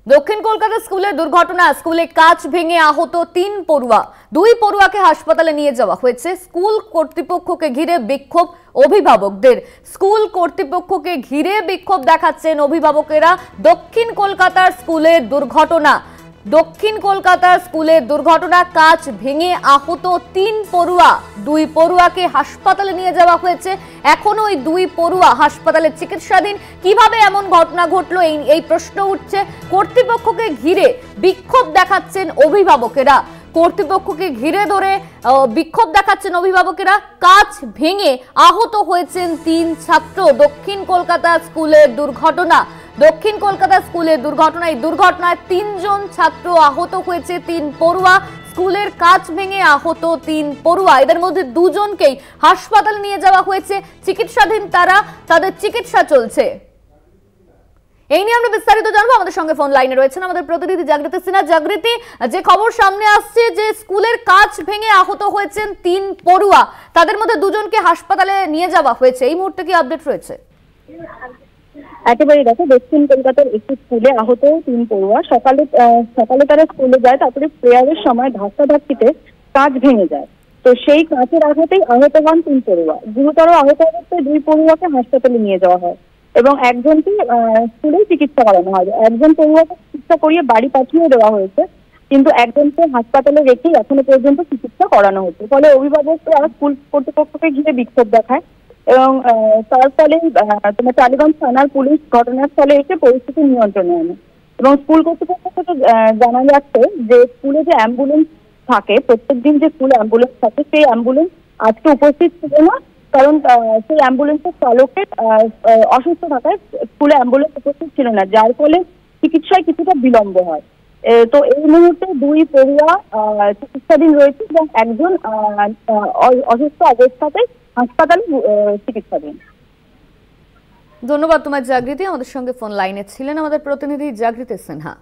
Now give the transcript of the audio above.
দক্ষিণ কলকাতা স্কুলে দুর্ঘটনা। স্কুলে কাঁচ ভেঙে আহত ৩ পড়ুয়া। ২ পড়ুয়াকে হাসপাতালে নিয়ে যাওয়া হয়েছে। স্কুল কর্তৃপক্ষকে ঘিরে বিক্ষোভ অভিভাবকদের। স্কুল কর্তৃপক্ষকে ঘিরে বিক্ষোভ দেখাচ্ছেন অভিভাবকেরা। দক্ষিণ কলকাতার স্কুলের দুর্ঘটনা। কাঁচ ভেঙে আহত ৩ পড়ুয়া। ২ পড়ুয়াকে হাসপাতালে নিয়ে যাওয়া হয়েছে। এখনো ওই 2 পড়ুয়া হাসপাতালে চিকিৎসাধীন। কিভাবে এমন ঘটনা ঘটলো এই প্রশ্ন উঠছে। কর্তৃপক্ষকে ঘিরে বিক্ষোভ দেখাচ্ছেন অভিভাবকেরা। কাঁচ ভেঙে আহত হয়েছেন 3 ছাত্র। দক্ষিণ কলকাতা স্কুলের দুর্ঘটনা। এই দুর্ঘটনায় 3 জন ছাত্র আহত হয়েছে, 3 পড়ুয়া। স্কুলের কাঁচ ভেঙে আহত 3 পড়ুয়া। এদের মধ্যে 2 জনকেই হাসপাতালে নিয়ে যাওয়া হয়েছে, চিকিৎসাধীন তারা। তাদের চিকিৎসা চলছে। এই নিয়ে আমরা বিস্তারিত জানবো। আমাদের সঙ্গে ফোন লাইনে রয়েছেন আমাদের প্রতিনিধি জাগৃতি সিনহা। জাগৃতি, যে খবর সামনে আসছে যে স্কুলের কাঁচ ভেঙে আহত হয়েছেন 3 পড়ুয়া, তাদের মধ্যে 2 জনকে হাসপাতালে নিয়ে যাওয়া হয়েছে, এই মুহূর্তে কি আপডেট রয়েছে? একেবারে দেখো, দক্ষিণ কলকাতার একটি স্কুলে আহত 3 পড়ুয়া। সকালে তারা স্কুলে যায়, তারপরে প্রেয়ারের সময় ধাক্কাধাক্কিতে কাঁচ ভেঙে যায়। তো সেই কাঁচের আঘাতেই আহত হন 3 পড়ুয়া। গুরুতর আহত অবস্থায় 2 পড়ুয়াকে হাসপাতালে নিয়ে যাওয়া হয় এবং একজনকে স্কুলেই চিকিৎসা করানো হয়। একজন পড়ুয়াকে চিকিৎসা করিয়ে বাড়ি পাঠিয়ে দেওয়া হয়েছে, কিন্তু একজনকে হাসপাতালে রেখেই এখনো পর্যন্ত চিকিৎসা করানো হচ্ছে। ফলে অভিভাবকরা স্কুল কর্তৃপক্ষকে ঘিরে বিক্ষোভ দেখায় এবং তার ফলে তোমার টালিগঞ্জ থানার পুলিশ ঘটনাস্থলে এসে পরিস্থিতি নিয়ন্ত্রণে আনে। এবং স্কুল কর্তৃপক্ষ থেকে জানা যাচ্ছে যে স্কুলে যে অ্যাম্বুলেন্স থাকে, প্রত্যেকদিন যে স্কুল অ্যাম্বুলেন্স থাকে, সেই অ্যাম্বুলেন্স আজকে উপস্থিত ছিল না, কারণ সেই অ্যাম্বুলেন্সের চালকের অসুস্থ থাকায় স্কুলে অ্যাম্বুলেন্স উপস্থিত ছিল না, যার ফলে চিকিৎসায় কিছুটা বিলম্ব হয়। তো এই মুহূর্তে 2 পড়ুয়া চিকিৎসাধীন রয়েছে এবং একজন অসুস্থ অবস্থাতে হাসপাতালে চিকিৎসাধীন। ধন্যবাদ তোমার জাগৃতি। আমাদের সঙ্গে ফোন লাইনে ছিলেন আমাদের প্রতিনিধি জাগৃতি সিনহা।